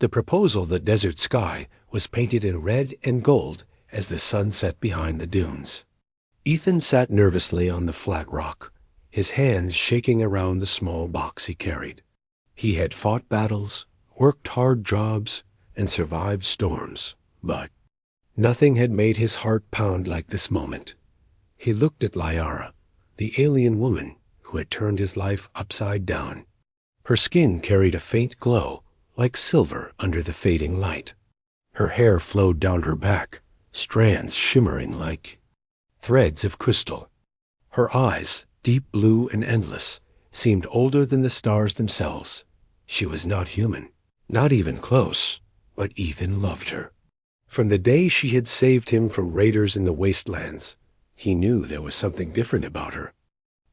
The proposal, the desert sky, was painted in red and gold as the sun set behind the dunes. Ethan sat nervously on the flat rock, his hands shaking around the small box he carried. He had fought battles, worked hard jobs, and survived storms, but nothing had made his heart pound like this moment. He looked at Liara, the alien woman who had turned his life upside down. Her skin carried a faint glow, like silver under the fading light. Her hair flowed down her back, strands shimmering like threads of crystal. Her eyes, deep blue and endless, seemed older than the stars themselves. She was not human, not even close, but Ethan loved her. From the day she had saved him from raiders in the wastelands, he knew there was something different about her.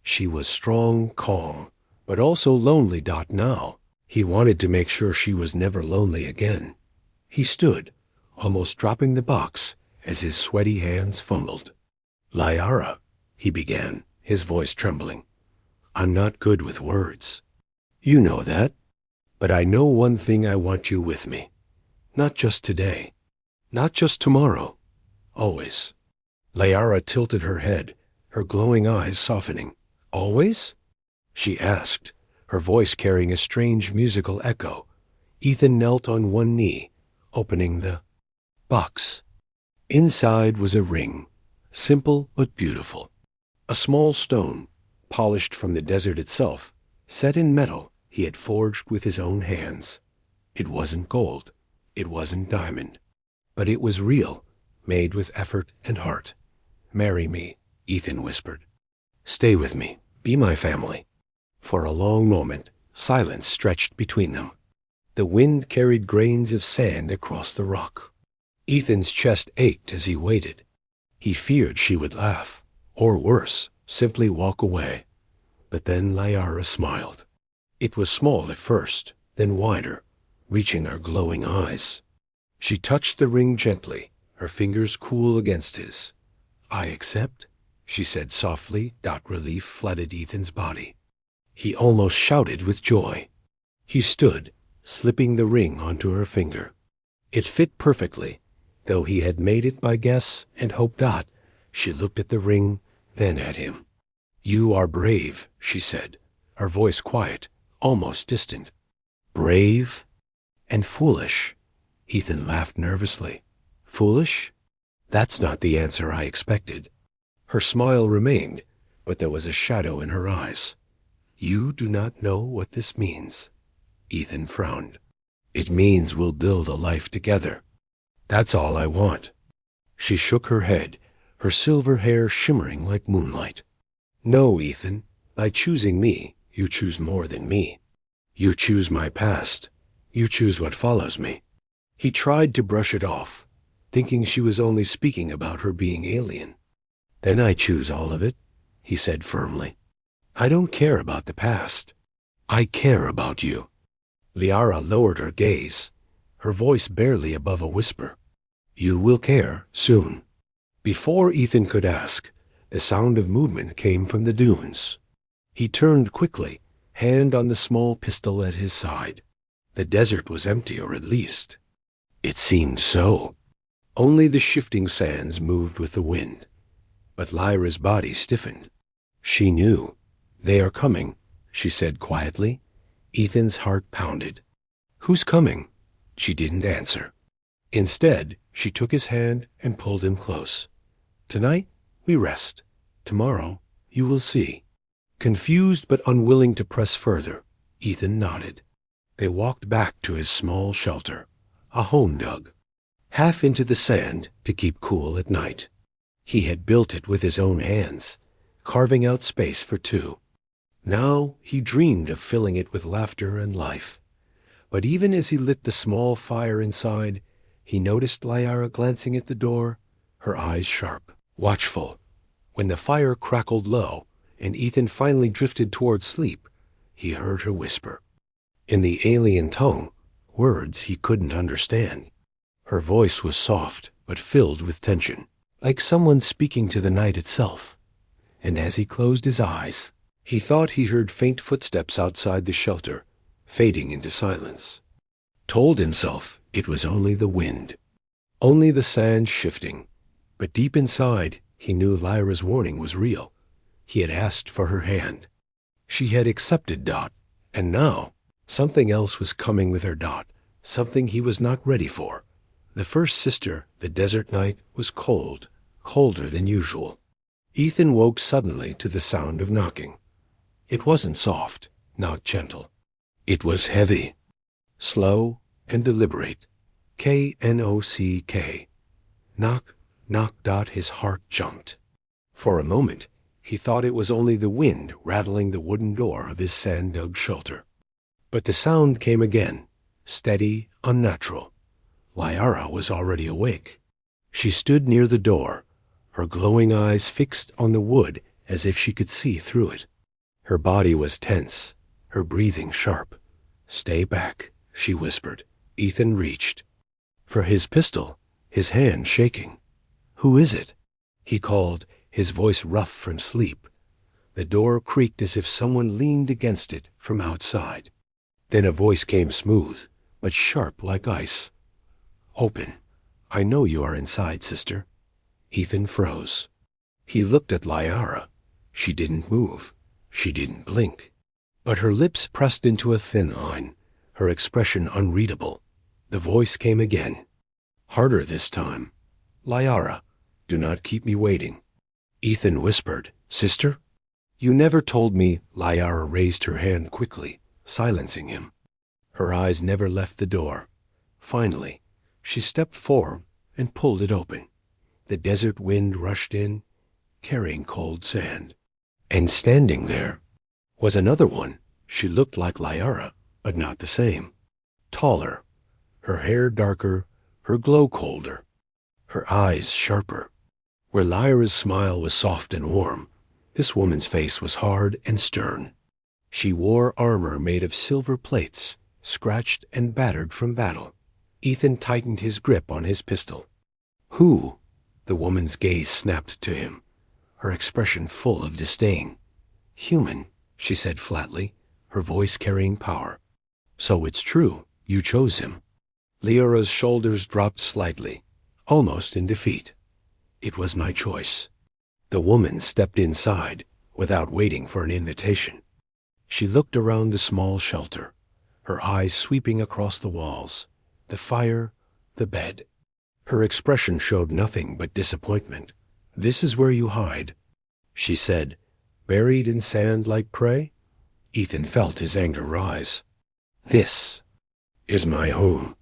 She was strong, calm, but also lonely. Now, he wanted to make sure she was never lonely again. He stood, almost dropping the box as his sweaty hands fumbled. "Liara," he began, his voice trembling. "I'm not good with words. You know that. But I know one thing: I want you with me. Not just today. Not just tomorrow. Always." Liara tilted her head, her glowing eyes softening. "Always?" she asked, her voice carrying a strange musical echo. Ethan knelt on one knee, opening the box. Inside was a ring, simple but beautiful. A small stone, polished from the desert itself, set in metal he had forged with his own hands. It wasn't gold, it wasn't diamond, but it was real, made with effort and heart. "Marry me," Ethan whispered. "Stay with me, be my family." For a long moment, silence stretched between them. The wind carried grains of sand across the rock. Ethan's chest ached as he waited. He feared she would laugh, or worse, simply walk away. But then Liara smiled. It was small at first, then wider, reaching her glowing eyes. She touched the ring gently, her fingers cool against his. "I accept," she said softly. Relief flooded Ethan's body. He almost shouted with joy. He stood, slipping the ring onto her finger. It fit perfectly, though he had made it by guess and hope. She looked at the ring, then at him. "You are brave," she said, her voice quiet, almost distant. "Brave and foolish." Ethan laughed nervously. "Foolish? That's not the answer I expected." Her smile remained, but there was a shadow in her eyes. "You do not know what this means." Ethan frowned. "It means we'll build a life together. That's all I want." She shook her head, her silver hair shimmering like moonlight. "No, Ethan, by choosing me, you choose more than me. You choose my past. You choose what follows me." He tried to brush it off, thinking she was only speaking about her being alien. "Then I choose all of it," he said firmly. "I don't care about the past. I care about you." Liara lowered her gaze, her voice barely above a whisper. "You will care soon." Before Ethan could ask, the sound of movement came from the dunes. He turned quickly, hand on the small pistol at his side. The desert was empty, or at least it seemed so. Only the shifting sands moved with the wind. But Lyra's body stiffened. She knew. "They are coming," she said quietly. Ethan's heart pounded. "Who's coming?" She didn't answer. Instead, she took his hand and pulled him close. "Tonight, we rest. Tomorrow, you will see." Confused but unwilling to press further, Ethan nodded. They walked back to his small shelter, a home dug, half into the sand to keep cool at night. He had built it with his own hands, carving out space for two. Now he dreamed of filling it with laughter and life. But even as he lit the small fire inside, he noticed Liara glancing at the door, her eyes sharp, watchful. When the fire crackled low and Ethan finally drifted toward sleep, he heard her whisper. In the alien tongue, words he couldn't understand. Her voice was soft but filled with tension, like someone speaking to the night itself. And as he closed his eyes, he thought he heard faint footsteps outside the shelter, fading into silence. told himself it was only the wind, only the sand shifting. But deep inside, he knew Lyra's warning was real. He had asked for her hand. She had accepted Dot, and now something else was coming with her Dot, something he was not ready for. The first sister, the desert night, was cold, colder than usual. Ethan woke suddenly to the sound of knocking. It wasn't soft, not gentle. It was heavy, slow, and deliberate. Knock. Knock, knock. Dot. His heart jumped. For a moment, he thought it was only the wind rattling the wooden door of his sand-dug shelter. But the sound came again, steady, unnatural. Lyra was already awake. She stood near the door, her glowing eyes fixed on the wood as if she could see through it. Her body was tense, her breathing sharp. "Stay back," she whispered. Ethan reached for his pistol, his hand shaking. "Who is it?" he called, his voice rough from sleep. The door creaked as if someone leaned against it from outside. Then a voice came smooth, but sharp like ice. "Open. I know you are inside, sister." Ethan froze. He looked at Lyra. She didn't move. She didn't blink. But her lips pressed into a thin line, her expression unreadable. The voice came again, harder this time. "Lyra, do not keep me waiting." Ethan whispered, "Sister?" "You never told me." Lyra raised her hand quickly, silencing him. Her eyes never left the door. Finally, she stepped forward and pulled it open. The desert wind rushed in, carrying cold sand. And standing there was another one. She looked like Lyra, but not the same. Taller, her hair darker, her glow colder, her eyes sharper. Where Lyra's smile was soft and warm, this woman's face was hard and stern. She wore armor made of silver plates, scratched and battered from battle. Ethan tightened his grip on his pistol. "Who?" The woman's gaze snapped to him, her expression full of disdain. "Human," she said flatly, her voice carrying power. "So it's true. You chose him." Lyra's shoulders dropped slightly, almost in defeat. "It was my choice." The woman stepped inside without waiting for an invitation. She looked around the small shelter, her eyes sweeping across the walls, the fire, the bed. Her expression showed nothing but disappointment. "This is where you hide," she said, "buried in sand like prey?" Ethan felt his anger rise. "This is my home.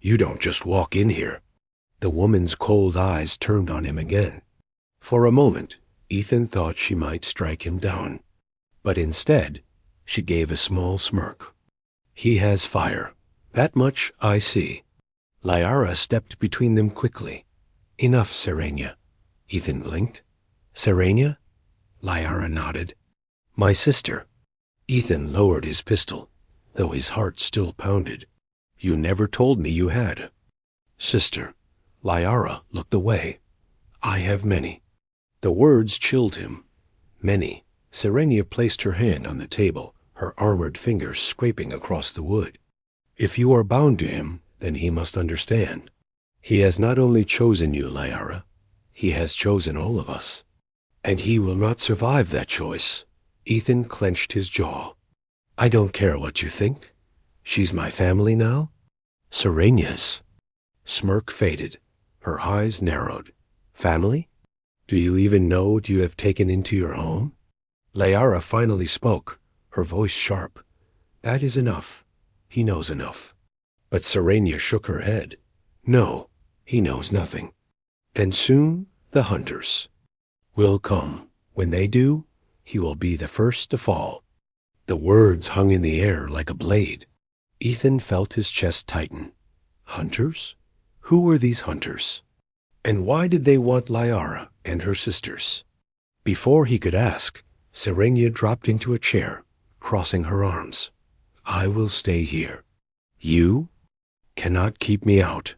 You don't just walk in here." The woman's cold eyes turned on him again. For a moment, Ethan thought she might strike him down. But instead, she gave a small smirk. "He has fire. That much I see." Lyra stepped between them quickly. "Enough, Serenia." Ethan blinked. "Serenia?" Lyra nodded. "My sister." Ethan lowered his pistol, though his heart still pounded. "You never told me you had a sister." Lyra looked away. "I have many." The words chilled him. "Many." Serenia placed her hand on the table, her armored fingers scraping across the wood. "If you are bound to him, then he must understand. He has not only chosen you, Lyra, he has chosen all of us. And he will not survive that choice." Ethan clenched his jaw. "I don't care what you think. She's my family now." "Serenia's." Smirk faded. Her eyes narrowed. "Family? Do you even know what you have taken into your home?" Lyra finally spoke, her voice sharp. "That is enough. He knows enough." But Serenia shook her head. "No, he knows nothing. And soon the hunters will come. When they do, he will be the first to fall." The words hung in the air like a blade. Ethan felt his chest tighten. Hunters? Who were these hunters? And why did they want Lyra and her sisters? Before he could ask, Serenia dropped into a chair, crossing her arms. "I will stay here. You cannot keep me out.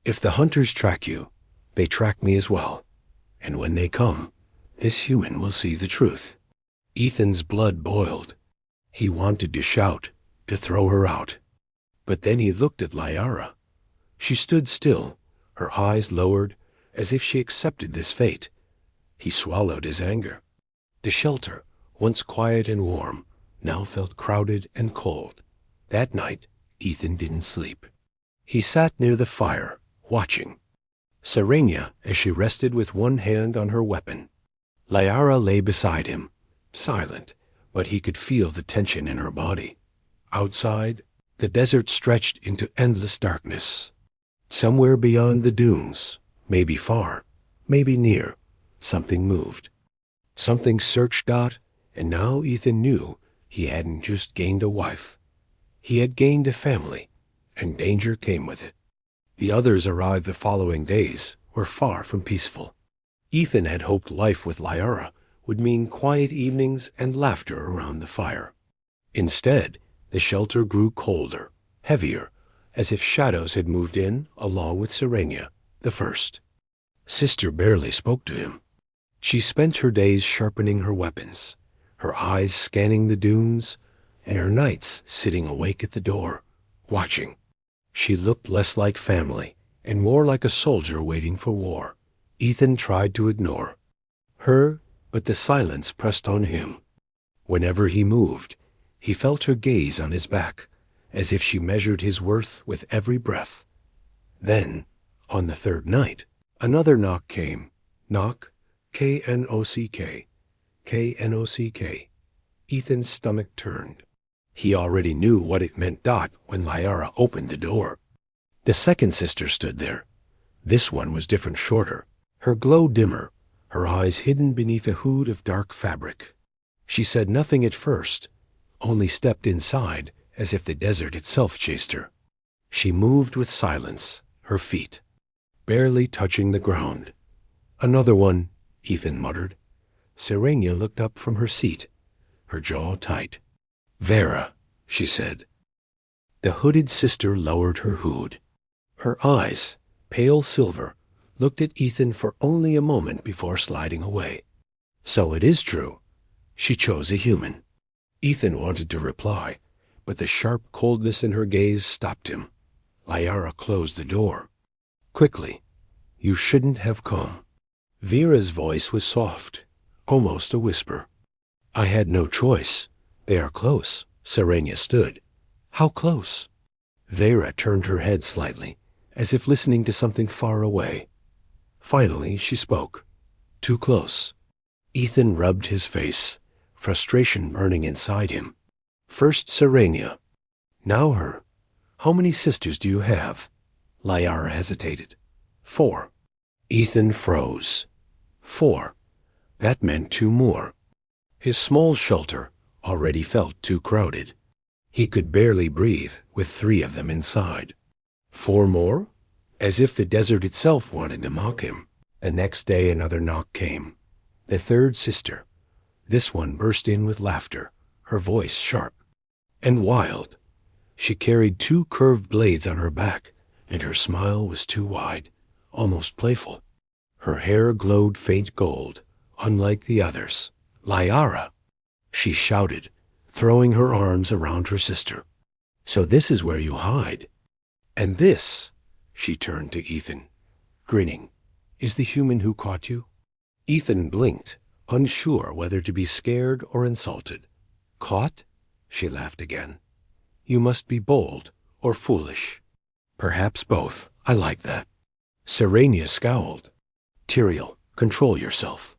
If the hunters track you, they track me as well. And when they come, this human will see the truth." Ethan's blood boiled. He wanted to shout, to throw her out. But then he looked at Lyara. She stood still, her eyes lowered, as if she accepted this fate. He swallowed his anger. The shelter, once quiet and warm, now felt crowded and cold. That night, Ethan didn't sleep. He sat near the fire, watching Serenia as she rested with one hand on her weapon. Lyara lay beside him, silent, but he could feel the tension in her body. Outside, the desert stretched into endless darkness. Somewhere beyond the dunes, maybe far, maybe near, something moved. Something searched out, and now Ethan knew he hadn't just gained a wife. He had gained a family, and danger came with it. The others arrived the following days were far from peaceful. Ethan had hoped life with Lyara would mean quiet evenings and laughter around the fire. Instead, the shelter grew colder, heavier, as if shadows had moved in along with Serenia, the first. Sister barely spoke to him. She spent her days sharpening her weapons, her eyes scanning the dunes, and her nights sitting awake at the door, watching. She looked less like family and more like a soldier waiting for war. Ethan tried to ignore her, but the silence pressed on him. Whenever he moved, he felt her gaze on his back, as if she measured his worth with every breath. Then, on the third night, another knock came. Knock, K-N-O-C-K, K-N-O-C-K. Ethan's stomach turned. He already knew what it meant when Lyara opened the door. The second sister stood there. This one was different, shorter, her glow dimmer, her eyes hidden beneath a hood of dark fabric. She said nothing at first, only stepped inside as if the desert itself chased her. She moved with silence, her feet barely touching the ground. Another one, Ethan muttered. Serenia looked up from her seat, her jaw tight. Vera, she said. The hooded sister lowered her hood. Her eyes, pale silver, looked at Ethan for only a moment before sliding away. So it is true. She chose a human. Ethan wanted to reply, but the sharp coldness in her gaze stopped him. Lyara closed the door. Quickly, you shouldn't have come. Vera's voice was soft, almost a whisper. I had no choice. They are close. Serenia stood. How close? Vera turned her head slightly, as if listening to something far away. Finally, she spoke. Too close. Ethan rubbed his face, frustration burning inside him. First Serenia, now her. How many sisters do you have? Lyara hesitated. 4. Ethan froze. 4. That meant 2 more. His small shelter already felt too crowded. He could barely breathe with 3 of them inside. 4 more? As if the desert itself wanted to mock him. The next day another knock came. The third sister. This one burst in with laughter, her voice sharp and wild. She carried 2 curved blades on her back, and her smile was too wide, almost playful. Her hair glowed faint gold, unlike the others. Lyara! She shouted, throwing her arms around her sister. So this is where you hide. And this, she turned to Ethan, grinning, is the human who caught you? Ethan blinked, unsure whether to be scared or insulted. Caught? She laughed again. You must be bold or foolish. Perhaps both. I like that. Serenia scowled. Tyrael, control yourself.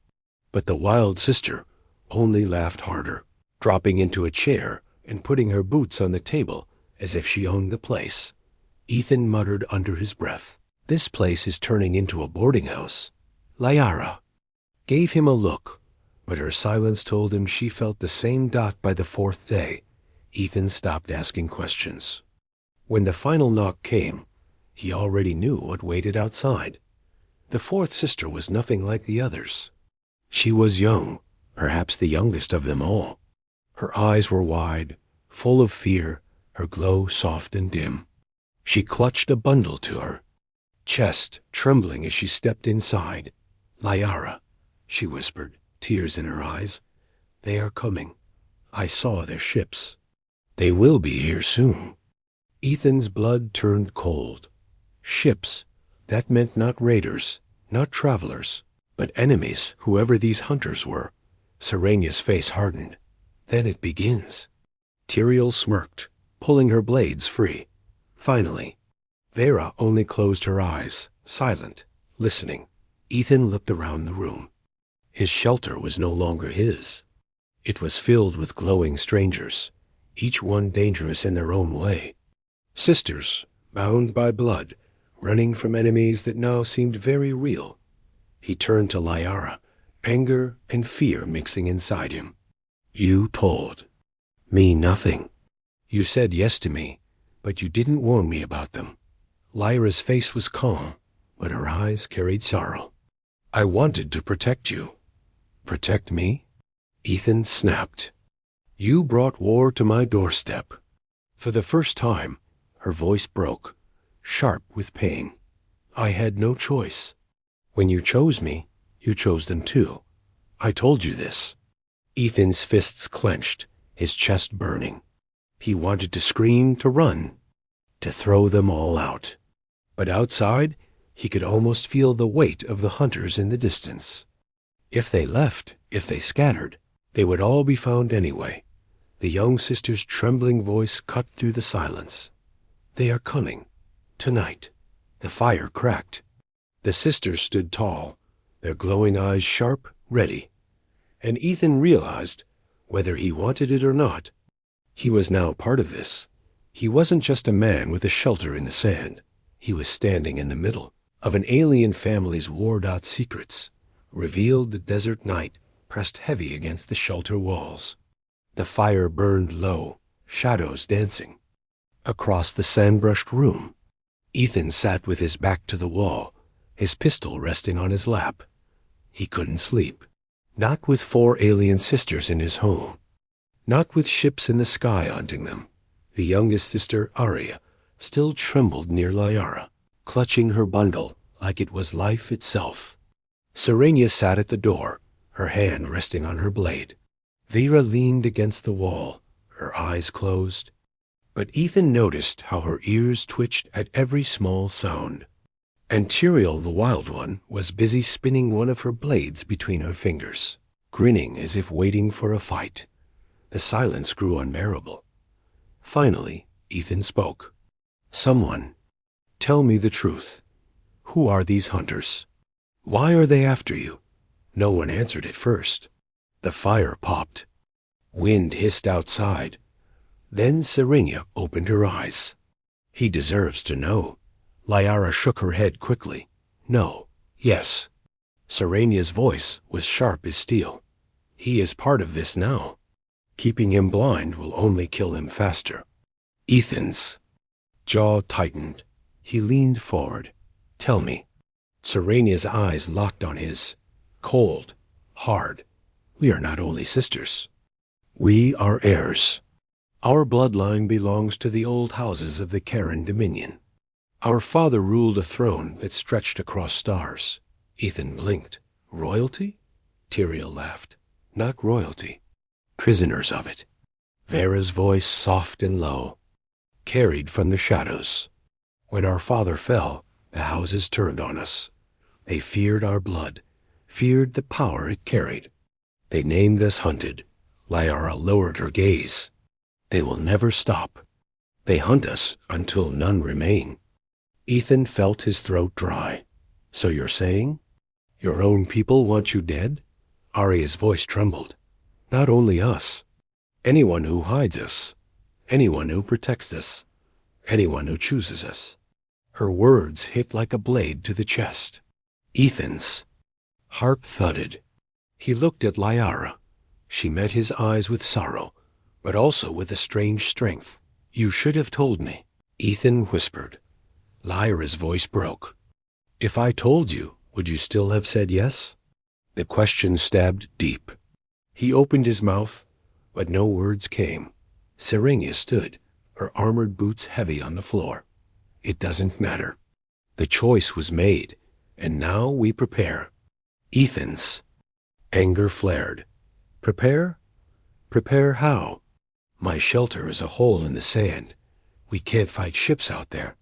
But the wild sister only laughed harder, dropping into a chair and putting her boots on the table as if she owned the place. Ethan muttered under his breath, this place is turning into a boarding house. Lyara gave him a look, but her silence told him she felt the same by the 4th day. Ethan stopped asking questions. When the final knock came, he already knew what waited outside. The 4th sister was nothing like the others. She was young, perhaps the youngest of them all. Her eyes were wide, full of fear, her glow soft and dim. She clutched a bundle to her chest, trembling as she stepped inside. Lyara, she whispered, tears in her eyes. They are coming. I saw their ships. They will be here soon. Ethan's blood turned cold. Ships, that meant not raiders, not travelers, but enemies, whoever these hunters were. Serenia's face hardened. Then it begins. Tyrael smirked, pulling her blades free. Finally, Vera only closed her eyes, silent, listening. Ethan looked around the room. His shelter was no longer his. It was filled with glowing strangers, each one dangerous in their own way. Sisters, bound by blood, running from enemies that now seemed very real. He turned to Liara, anger and fear mixing inside him. You told me nothing. You said yes to me, but you didn't warn me about them. Lyra's face was calm, but her eyes carried sorrow. I wanted to protect you. Protect me? Ethan snapped. You brought war to my doorstep. For the first time, her voice broke, sharp with pain. I had no choice. When you chose me, you chose them too. I told you this. Ethan's fists clenched, his chest burning. He wanted to scream, to run, to throw them all out. But outside, he could almost feel the weight of the hunters in the distance. If they left, if they scattered, they would all be found anyway. The young sister's trembling voice cut through the silence. They are coming. Tonight. The fire cracked. The sisters stood tall, their glowing eyes sharp, ready. And Ethan realized, whether he wanted it or not, he was now part of this. He wasn't just a man with a shelter in the sand. He was standing in the middle of an alien family's warred-out secrets. Revealed the desert night pressed heavy against the shelter walls. The fire burned low, shadows dancing. Across the sand-brushed room, Ethan sat with his back to the wall, his pistol resting on his lap. He couldn't sleep. Not with 4 alien sisters in his home. Not with ships in the sky hunting them. The youngest sister, Arya, still trembled near Liara, clutching her bundle like it was life itself. Serenia sat at the door, her hand resting on her blade. Vera leaned against the wall, her eyes closed. But Ethan noticed how her ears twitched at every small sound. And Tyrael, the wild one, was busy spinning one of her blades between her fingers, grinning as if waiting for a fight. The silence grew unbearable. Finally, Ethan spoke. Someone, tell me the truth. Who are these hunters? Why are they after you? No one answered at first. The fire popped. Wind hissed outside. Then Serenia opened her eyes. He deserves to know. Liara shook her head quickly. No. Yes. Serenia's voice was sharp as steel. He is part of this now. Keeping him blind will only kill him faster. Ethan's jaw tightened. He leaned forward. Tell me. Serenia's eyes locked on his. Cold. Hard. We are not only sisters. We are heirs. Our bloodline belongs to the old houses of the Karen Dominion. Our father ruled a throne that stretched across stars. Ethan blinked. Royalty? Tyrael laughed. Not royalty. Prisoners of it. Vera's voice soft and low. Carried from the shadows. When our father fell, the houses turned on us. They feared our blood, feared the power it carried. They named us hunted. Liara lowered her gaze. They will never stop. They hunt us until none remain. Ethan felt his throat dry. So you're saying? Your own people want you dead? Arya's voice trembled. Not only us. Anyone who hides us. Anyone who protects us. Anyone who chooses us. Her words hit like a blade to the chest. Ethan's heart thudded. He looked at Liara. She met his eyes with sorrow, but also with a strange strength. You should have told me. Ethan whispered. Lyra's voice broke. If I told you, would you still have said yes? The question stabbed deep. He opened his mouth, but no words came. Serenia stood, her armored boots heavy on the floor. It doesn't matter. The choice was made, and now we prepare. Ethan's anger flared. Prepare? Prepare how? My shelter is a hole in the sand. We can't fight ships out there.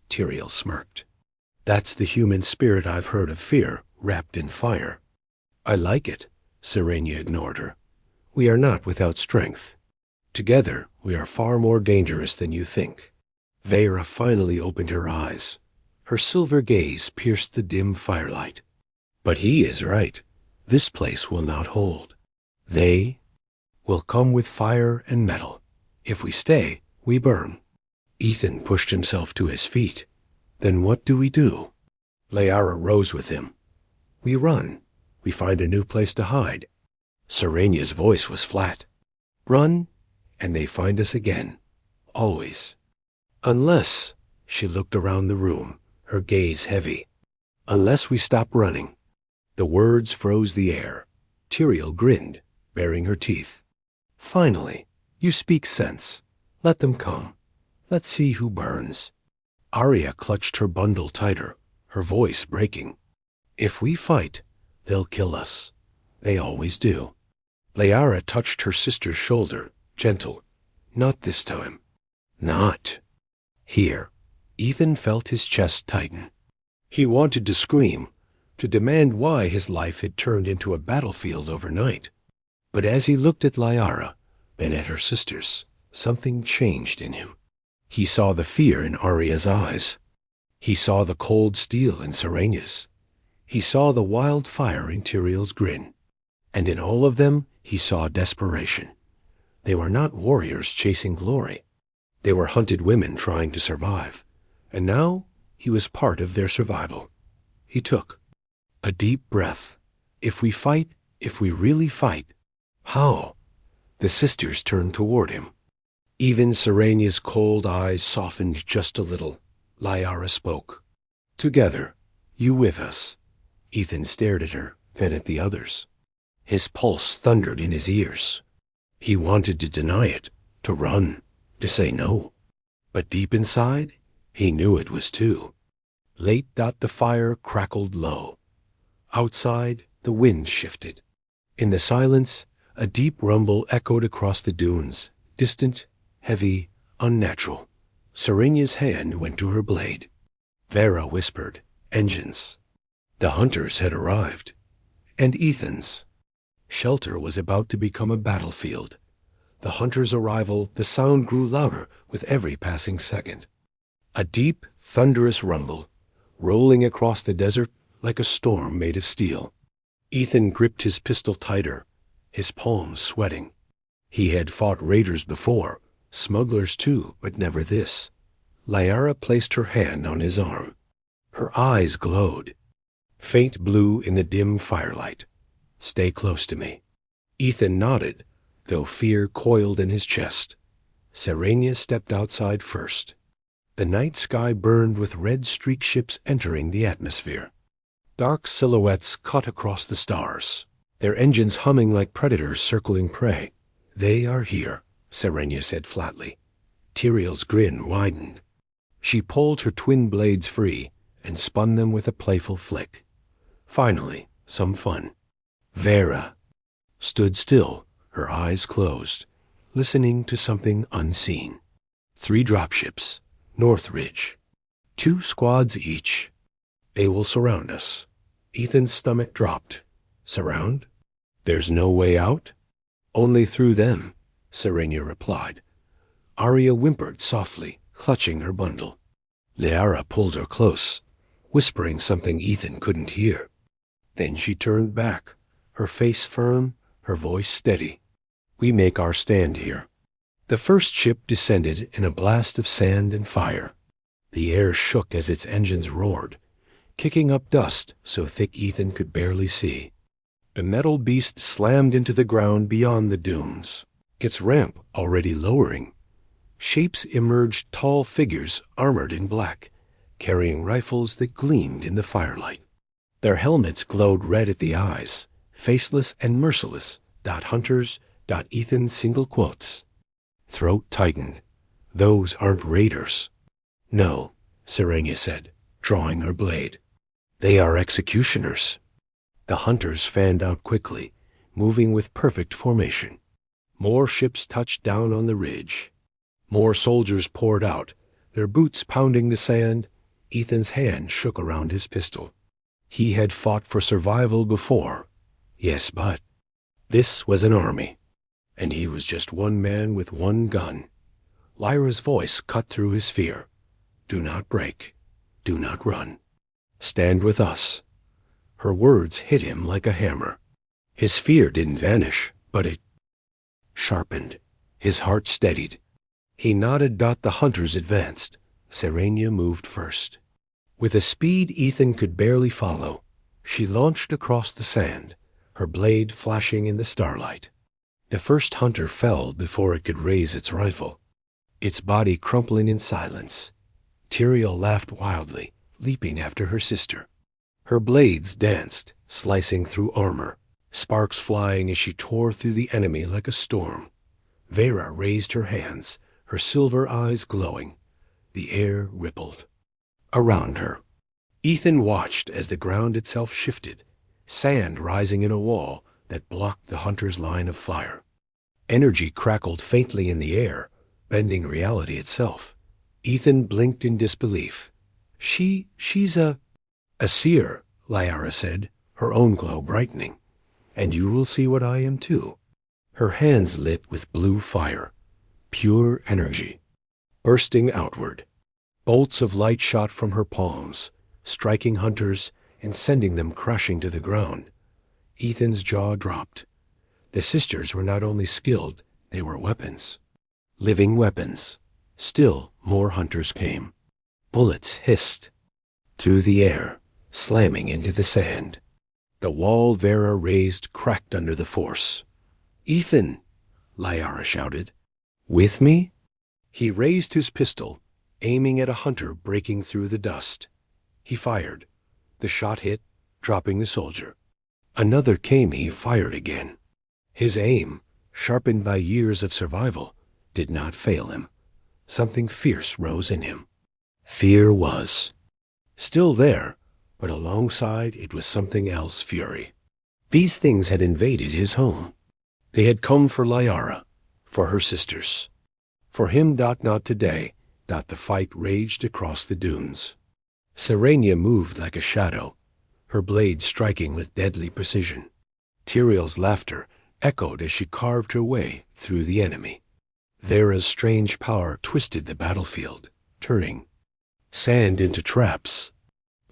Tyrael smirked. That's the human spirit I've heard of fear, wrapped in fire. I like it, Serenia ignored her. We are not without strength. Together, we are far more dangerous than you think. Vera finally opened her eyes. Her silver gaze pierced the dim firelight. But he is right. This place will not hold. They will come with fire and metal. If we stay, we burn. Ethan pushed himself to his feet. Then what do we do? Liara rose with him. We run. We find a new place to hide. Serenia's voice was flat. Run, and they find us again. Always. Unless, she looked around the room, her gaze heavy. Unless we stop running. The words froze the air. Tyrael grinned, baring her teeth. Finally, you speak sense. Let them come. Let's see who burns. Arya clutched her bundle tighter, her voice breaking. If we fight, they'll kill us. They always do. Liara touched her sister's shoulder, gentle. Not this time. Not. Here. Ethan felt his chest tighten. He wanted to scream, to demand why his life had turned into a battlefield overnight. But as he looked at Liara, then at her sisters, something changed in him. He saw the fear in Arya's eyes. He saw the cold steel in Serenia's. He saw the wild fire in Tyrael's grin. And in all of them, he saw desperation. They were not warriors chasing glory. They were hunted women trying to survive. And now, he was part of their survival. He took a deep breath. If we fight, if we really fight, how? The sisters turned toward him. Even Serenia's cold eyes softened just a little. Liara spoke. Together, you with us. Ethan stared at her, then at the others. His pulse thundered in his ears. He wanted to deny it, to run, to say no. But deep inside, he knew it was too. Late the fire crackled low. Outside, the wind shifted. In the silence, a deep rumble echoed across the dunes, distant, heavy, unnatural. Serenia's hand went to her blade. Vera whispered, engines. The hunters had arrived. And Ethan's. Shelter was about to become a battlefield. The hunters' arrival, the sound grew louder with every passing second. A deep, thunderous rumble, rolling across the desert like a storm made of steel. Ethan gripped his pistol tighter, his palms sweating. He had fought raiders before, smugglers too, but never this. Liara placed her hand on his arm. Her eyes glowed, faint blue in the dim firelight. Stay close to me. Ethan nodded, though fear coiled in his chest. Serenia stepped outside first. The night sky burned with red streak ships entering the atmosphere. Dark silhouettes cut across the stars, their engines humming like predators circling prey. They are here, Serenia said flatly. Tyrael's grin widened. She pulled her twin blades free and spun them with a playful flick. Finally, some fun. Vera stood still, her eyes closed, listening to something unseen. 3 dropships, Northridge. 2 squads each. They will surround us. Ethan's stomach dropped. Surround? There's no way out? Only through them, Serenia replied. Arya whimpered softly, clutching her bundle. Liara pulled her close, whispering something Ethan couldn't hear. Then she turned back, her face firm, her voice steady. We make our stand here. The first ship descended in a blast of sand and fire. The air shook as its engines roared, kicking up dust so thick Ethan could barely see. The metal beast slammed into the ground beyond the dunes, its ramp already lowering. Shapes emerged, tall figures armored in black, carrying rifles that gleamed in the firelight. Their helmets glowed red at the eyes, faceless and merciless. Hunters. Ethan's single quotes. Throat tightened. Those aren't raiders. No, Serenia said, drawing her blade. They are executioners. The hunters fanned out quickly, moving with perfect formation. More ships touched down on the ridge. More soldiers poured out, their boots pounding the sand. Ethan's hand shook around his pistol. He had fought for survival before. Yes, but this was an army, and he was just one man with one gun. Lyra's voice cut through his fear. Do not break. Do not run. Stand with us. Her words hit him like a hammer. His fear didn't vanish, but it sharpened. His heart steadied. He nodded. The hunters advanced. Serenia moved first. With a speed Ethan could barely follow, she launched across the sand, her blade flashing in the starlight. The first hunter fell before it could raise its rifle, its body crumpling in silence. Tyrael laughed wildly, leaping after her sister. Her blades danced, slicing through armor, sparks flying as she tore through the enemy like a storm. Vera raised her hands, her silver eyes glowing. The air rippled around her. Ethan watched as the ground itself shifted, sand rising in a wall that blocked the hunter's line of fire. Energy crackled faintly in the air, bending reality itself. Ethan blinked in disbelief. She's a seer, Lyra said, her own glow brightening. And you will see what I am too. Her hands lit with blue fire, pure energy, bursting outward. Bolts of light shot from her palms, striking hunters and sending them crashing to the ground. Ethan's jaw dropped. The sisters were not only skilled, they were weapons. Living weapons. Still more hunters came. Bullets hissed through the air, slamming into the sand. The wall Vera raised cracked under the force. Ethan, Lyra shouted. With me? He raised his pistol, aiming at a hunter breaking through the dust. He fired. The shot hit, dropping the soldier. Another came. He fired again. His aim, sharpened by years of survival, did not fail him. Something fierce rose in him. Fear was still there, but alongside it was something else: fury. These things had invaded his home. They had come for Lyra, for her sisters. For him. Not today. The fight raged across the dunes. Serenia moved like a shadow, her blade striking with deadly precision. Tyrael's laughter echoed as she carved her way through the enemy. Vera's strange power twisted the battlefield, turning sand into traps.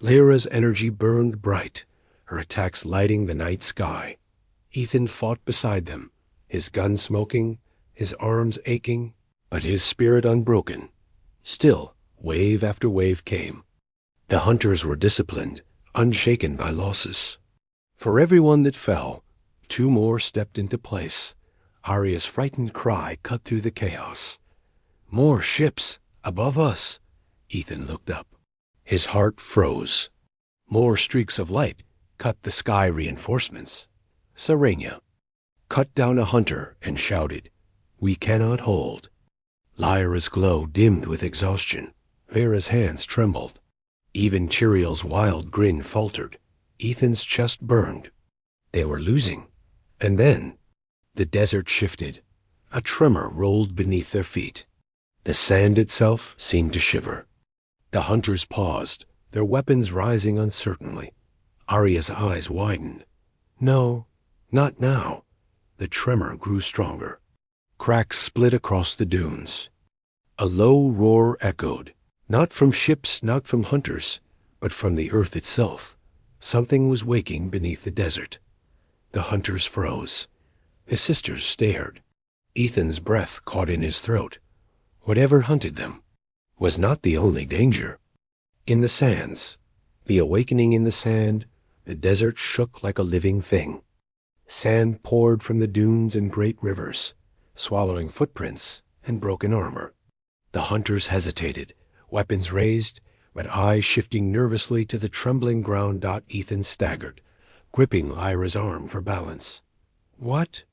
Lyra's energy burned bright, her attacks lighting the night sky. Ethan fought beside them, his gun smoking, his arms aching, but his spirit unbroken. Still, wave after wave came. The hunters were disciplined, unshaken by losses. For every one that fell, two more stepped into place. Arya's frightened cry cut through the chaos. More ships, above us. Ethan looked up. His heart froze. More streaks of light cut the sky reinforcements. Serenia cut down a hunter and shouted, We cannot hold. Lyra's glow dimmed with exhaustion. Vera's hands trembled. Even Tyrael's wild grin faltered. Ethan's chest burned. They were losing. And then the desert shifted. A tremor rolled beneath their feet. The sand itself seemed to shiver. The hunters paused, their weapons rising uncertainly. Arya's eyes widened. No, not now. The tremor grew stronger. Cracks split across the dunes. A low roar echoed, not from ships, not from hunters, but from the earth itself. Something was waking beneath the desert. The hunters froze. The sisters stared. Ethan's breath caught in his throat. Whatever hunted them was not the only danger. In the sands, the awakening in the sand, the desert shook like a living thing. Sand poured from the dunes in great rivers, swallowing footprints and broken armor. The hunters hesitated, weapons raised, but eyes shifting nervously to the trembling ground. Ethan staggered, gripping Lyra's arm for balance. What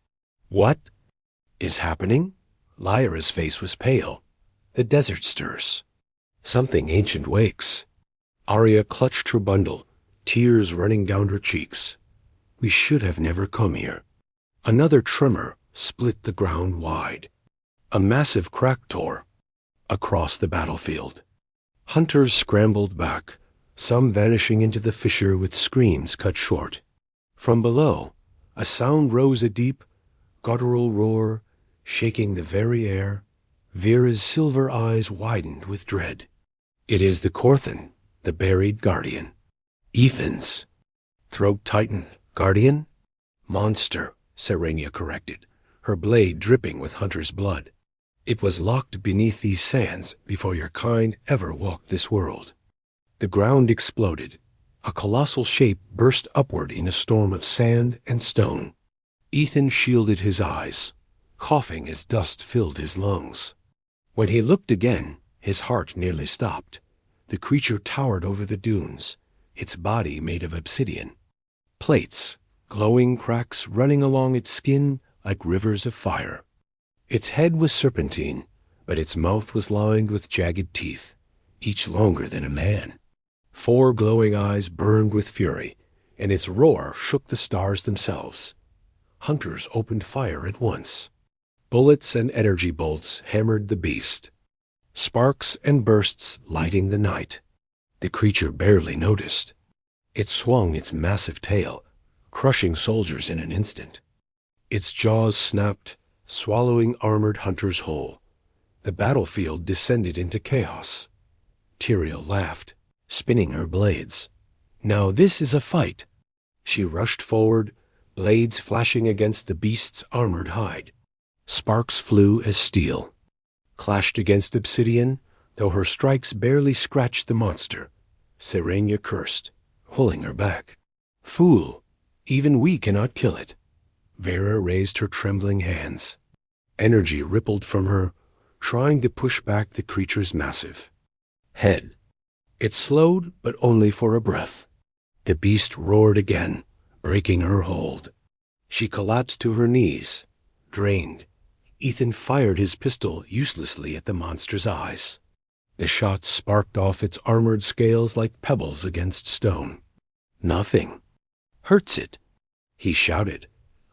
is happening? Lyra's face was pale. The desert stirs. Something ancient wakes. Arya clutched her bundle, tears running down her cheeks. We should have never come here. Another tremor split the ground wide. A massive crack tore. across the battlefield. Hunters scrambled back, some vanishing into the fissure with screams cut short. From below, a sound rose, a deep, guttural roar, shaking the very air. Vera's silver eyes widened with dread. It is the Corthan, the buried guardian. Ethan's. Throat tightened. Guardian? Monster, Serenia corrected, her blade dripping with Hunter's blood. It was locked beneath these sands before your kind ever walked this world. The ground exploded. A colossal shape burst upward in a storm of sand and stone. Ethan shielded his eyes, coughing as dust filled his lungs. When he looked again, his heart nearly stopped. The creature towered over the dunes, its body made of obsidian. Plates, glowing cracks running along its skin like rivers of fire. Its head was serpentine, but its mouth was lined with jagged teeth, each longer than a man. 4 glowing eyes burned with fury, and its roar shook the stars themselves. Hunters opened fire at once. Bullets and energy bolts hammered the beast, sparks and bursts lighting the night. The creature barely noticed. It swung its massive tail, crushing soldiers in an instant. Its jaws snapped, swallowing armored hunters whole. The battlefield descended into chaos. Tyrael laughed, spinning her blades. Now this is a fight. She rushed forward, blades flashing against the beast's armored hide. Sparks flew as steel, clashed against obsidian, though her strikes barely scratched the monster. Serenia cursed, pulling her back. Fool, even we cannot kill it. Vera raised her trembling hands. Energy rippled from her, trying to push back the creature's massive head. It slowed, but only for a breath. The beast roared again, breaking her hold. She collapsed to her knees, drained. Ethan fired his pistol uselessly at the monster's eyes. The shot sparked off its armored scales like pebbles against stone. Nothing. Hurts it, he shouted.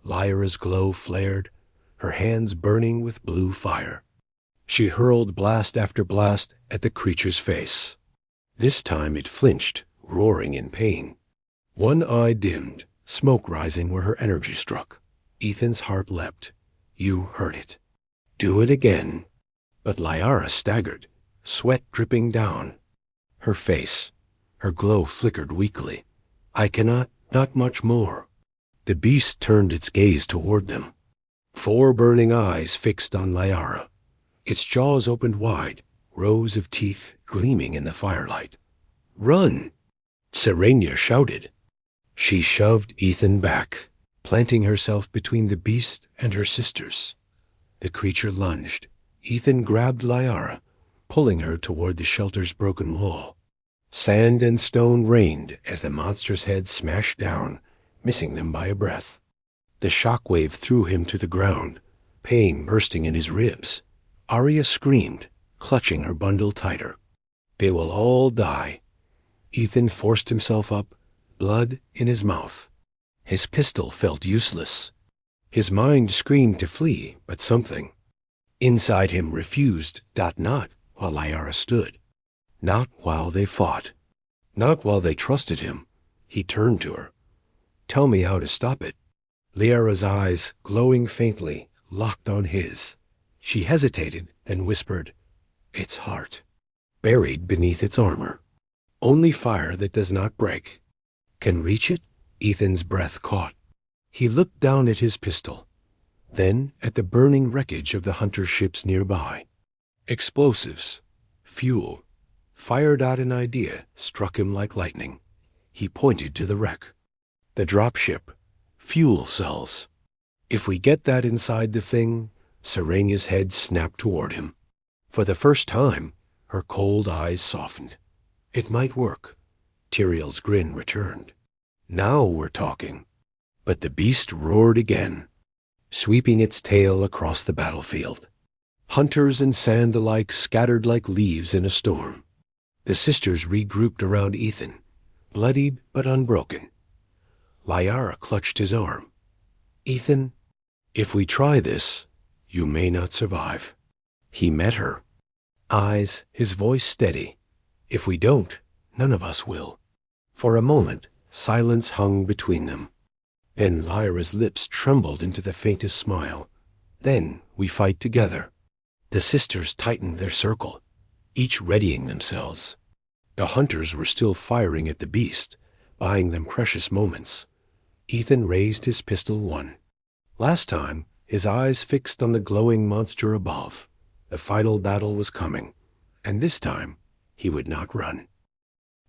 Lyra's glow flared, her hands burning with blue fire. She hurled blast after blast at the creature's face. This time it flinched, roaring in pain. One eye dimmed, smoke rising where her energy struck. Ethan's heart leapt. You heard it. Do it again. But Lyra staggered, sweat dripping down. Her face, her glow flickered weakly. I cannot, not much more. The beast turned its gaze toward them. 4 burning eyes fixed on Lyra. Its jaws opened wide, rows of teeth gleaming in the firelight. Run! Serenia shouted. She shoved Ethan back, planting herself between the beast and her sisters. The creature lunged. Ethan grabbed Lyra, pulling her toward the shelter's broken wall. Sand and stone rained as the monster's head smashed down, missing them by a breath. The shockwave threw him to the ground, pain bursting in his ribs. Arya screamed, clutching her bundle tighter. They will all die. Ethan forced himself up, blood in his mouth. His pistol felt useless. His mind screamed to flee, but something inside him refused. Not while Lyra stood. Not while they fought. Not while they trusted him. He turned to her. Tell me how to stop it. Lyra's eyes, glowing faintly, locked on his. She hesitated, then whispered, Its heart, buried beneath its armor. Only fire that does not break. Can reach it? Ethan's breath caught. He looked down at his pistol, then at the burning wreckage of the hunter ships nearby. Explosives, fuel. Fired out an idea, struck him like lightning. He pointed to the wreck. The dropship, fuel cells. If we get that inside the thing, Serenia's head snapped toward him. For the first time, her cold eyes softened. It might work. Tyrael's grin returned. Now we're talking. But the beast roared again, sweeping its tail across the battlefield. Hunters and sand alike scattered like leaves in a storm. The sisters regrouped around Ethan, bloodied but unbroken. Lyra clutched his arm. Ethan, if we try this, you may not survive. He met her. eyes, his voice steady. If we don't, none of us will. For a moment, silence hung between them. Then Lyra's lips trembled into the faintest smile. Then we fight together. The sisters tightened their circle, each readying themselves. The hunters were still firing at the beast, buying them precious moments. Ethan raised his pistol one. Last time, his eyes fixed on the glowing monster above. The final battle was coming, and this time he would not run.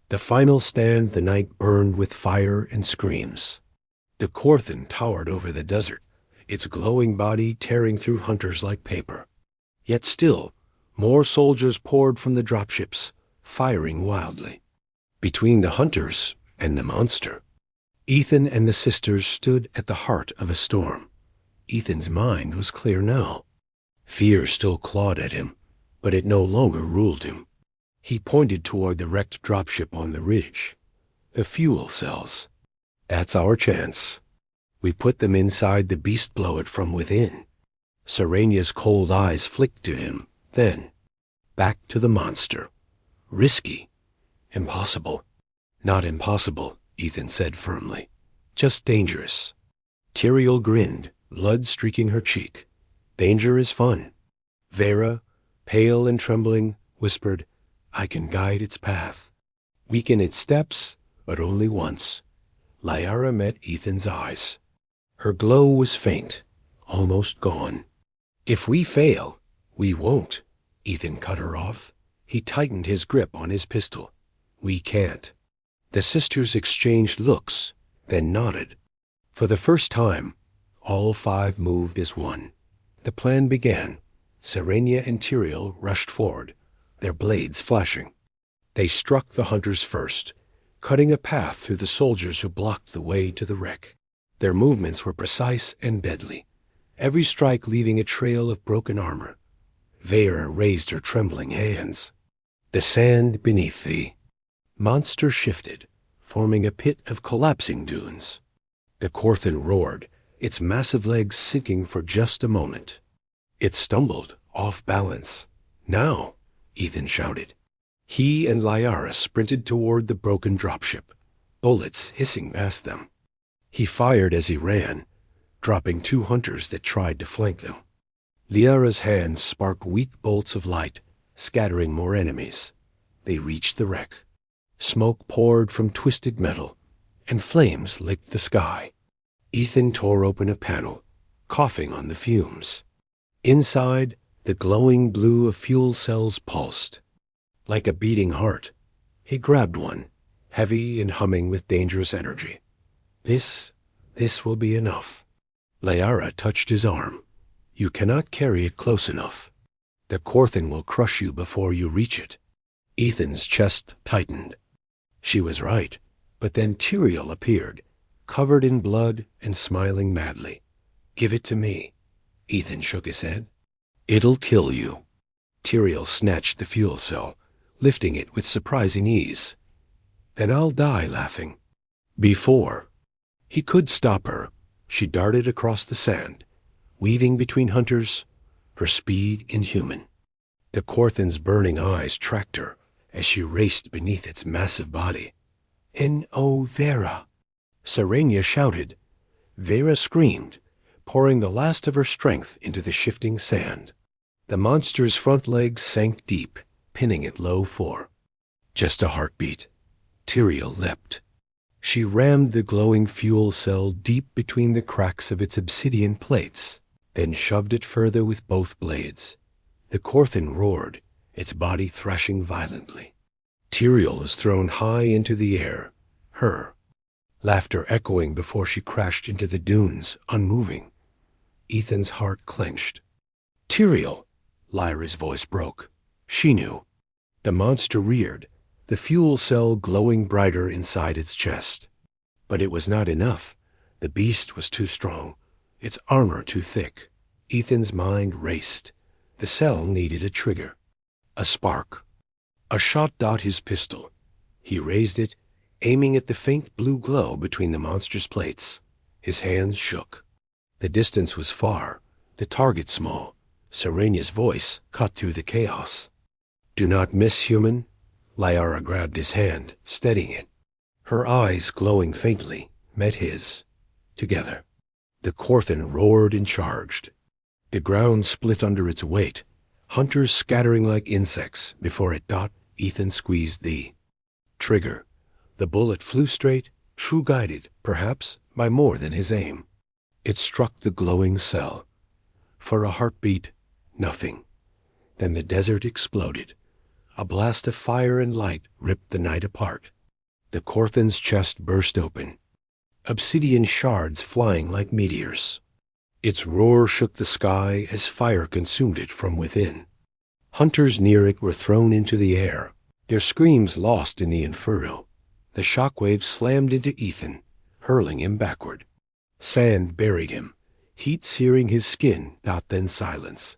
The final stand the night burned with fire and screams. The Corthan towered over the desert, its glowing body tearing through hunters like paper. Yet still, more soldiers poured from the dropships, firing wildly. Between the hunters and the monster, Ethan and the sisters stood at the heart of a storm. Ethan's mind was clear now. Fear still clawed at him, but it no longer ruled him. He pointed toward the wrecked dropship on the ridge. The fuel cells. That's our chance. We put them inside the beast, blow it from within. Serenia's cold eyes flicked to him, then back to the monster. Risky. Impossible. Not impossible, Ethan said firmly. Just dangerous. Tyrael grinned, blood streaking her cheek. Danger is fun. Vera, pale and trembling, whispered, I can guide its path. Weaken its steps, but only once. Lyra met Ethan's eyes. Her glow was faint, almost gone. If we fail, we won't, Ethan cut her off. He tightened his grip on his pistol. We can't. The sisters exchanged looks, then nodded. For the first time, all five moved as one. The plan began. Serenia and Tyrael rushed forward, their blades flashing. They struck the hunters first, cutting a path through the soldiers who blocked the way to the wreck. Their movements were precise and deadly, every strike leaving a trail of broken armor. Vera raised her trembling hands. The sand beneath the monster shifted, forming a pit of collapsing dunes. The Corthan roared, its massive legs sinking for just a moment. It stumbled, off balance. Now, Ethan shouted. He and Lyra sprinted toward the broken dropship, bullets hissing past them. He fired as he ran, dropping two hunters that tried to flank them. Lyra's hands sparked weak bolts of light, scattering more enemies. They reached the wreck. Smoke poured from twisted metal, and flames licked the sky. Ethan tore open a panel, coughing on the fumes. Inside, the glowing blue of fuel cells pulsed. Like a beating heart, he grabbed one, heavy and humming with dangerous energy. This will be enough. Lyra touched his arm. You cannot carry it close enough. The Corthan will crush you before you reach it. Ethan's chest tightened. She was right, but then Tyrael appeared, covered in blood and smiling madly. Give it to me. Ethan shook his head. It'll kill you. Tyrael snatched the fuel cell, lifting it with surprising ease. Then I'll die laughing. Before he could stop her, she darted across the sand, weaving between hunters, her speed inhuman. The Corthan's burning eyes tracked her as she raced beneath its massive body. N.O. Vera! Serenia shouted. Vera screamed, pouring the last of her strength into the shifting sand. The monster's front legs sank deep, pinning it low for. Just a heartbeat. Tyrael leapt. She rammed the glowing fuel cell deep between the cracks of its obsidian plates, then shoved it further with both blades. The Corthan roared, its body thrashing violently. Tyrael was thrown high into the air, her laughter echoing before she crashed into the dunes, unmoving. Ethan's heart clenched. Tyrael! Lyra's voice broke. She knew. The monster reared, the fuel cell glowing brighter inside its chest. But it was not enough. The beast was too strong, its armor too thick. Ethan's mind raced. The cell needed a trigger. A spark. A shot dot his pistol. He raised it, aiming at the faint blue glow between the monster's plates. His hands shook. The distance was far, the target small. Serenia's voice cut through the chaos. Do not miss, human. Liara grabbed his hand, steadying it. Her eyes, glowing faintly, met his. Together. The Korthan roared and charged. The ground split under its weight, hunters scattering like insects before it dot. Ethan squeezed the trigger. The bullet flew straight, true-guided, perhaps, by more than his aim. It struck the glowing cell. For a heartbeat, nothing. Then the desert exploded. A blast of fire and light ripped the night apart. The Korthan's chest burst open, obsidian shards flying like meteors. Its roar shook the sky as fire consumed it from within. Hunters near it were thrown into the air, their screams lost in the inferno. The shockwaves slammed into Ethan, hurling him backward. Sand buried him, heat searing his skin, then silence.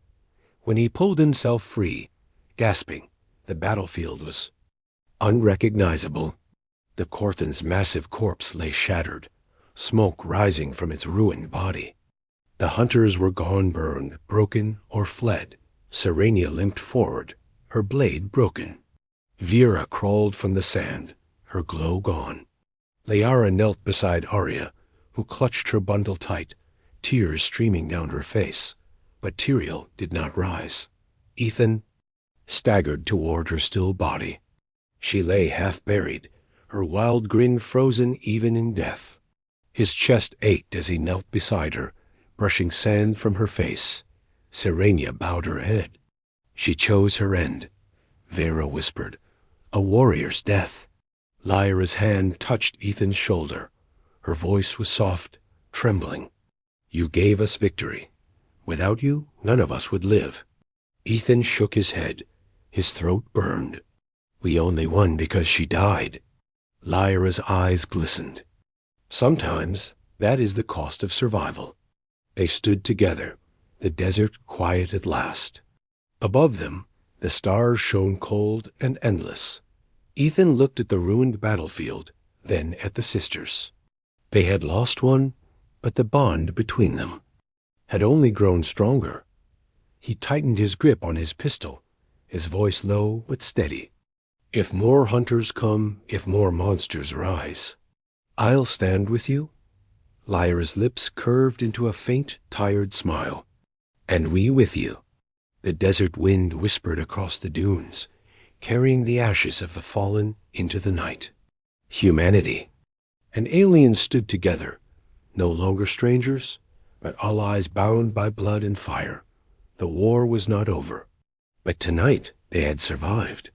When he pulled himself free, gasping, the battlefield was unrecognizable. The Korthan's massive corpse lay shattered, smoke rising from its ruined body. The hunters were gone, burned, broken, or fled. Serenia limped forward, her blade broken. Vera crawled from the sand, her glow gone. Liara knelt beside Arya, who clutched her bundle tight, tears streaming down her face. But Tyrael did not rise. Ethan staggered toward her still body. She lay half-buried, her wild grin frozen even in death. His chest ached as he knelt beside her, brushing sand from her face. Serenia bowed her head. She chose her end. Vera whispered, "A warrior's death." Lyra's hand touched Ethan's shoulder. Her voice was soft, trembling. "You gave us victory. Without you, none of us would live." Ethan shook his head. His throat burned. "We only won because she died." Lyra's eyes glistened. "Sometimes that is the cost of survival." They stood together, the desert quiet at last. Above them, the stars shone cold and endless. Ethan looked at the ruined battlefield, then at the sisters. They had lost one, but the bond between them had only grown stronger. He tightened his grip on his pistol, his voice low but steady. "If more hunters come, if more monsters rise, I'll stand with you." Lyra's lips curved into a faint, tired smile. "And we with you." The desert wind whispered across the dunes, carrying the ashes of the fallen into the night. Humanity. And aliens stood together, no longer strangers, but allies bound by blood and fire. The war was not over. But tonight they had survived.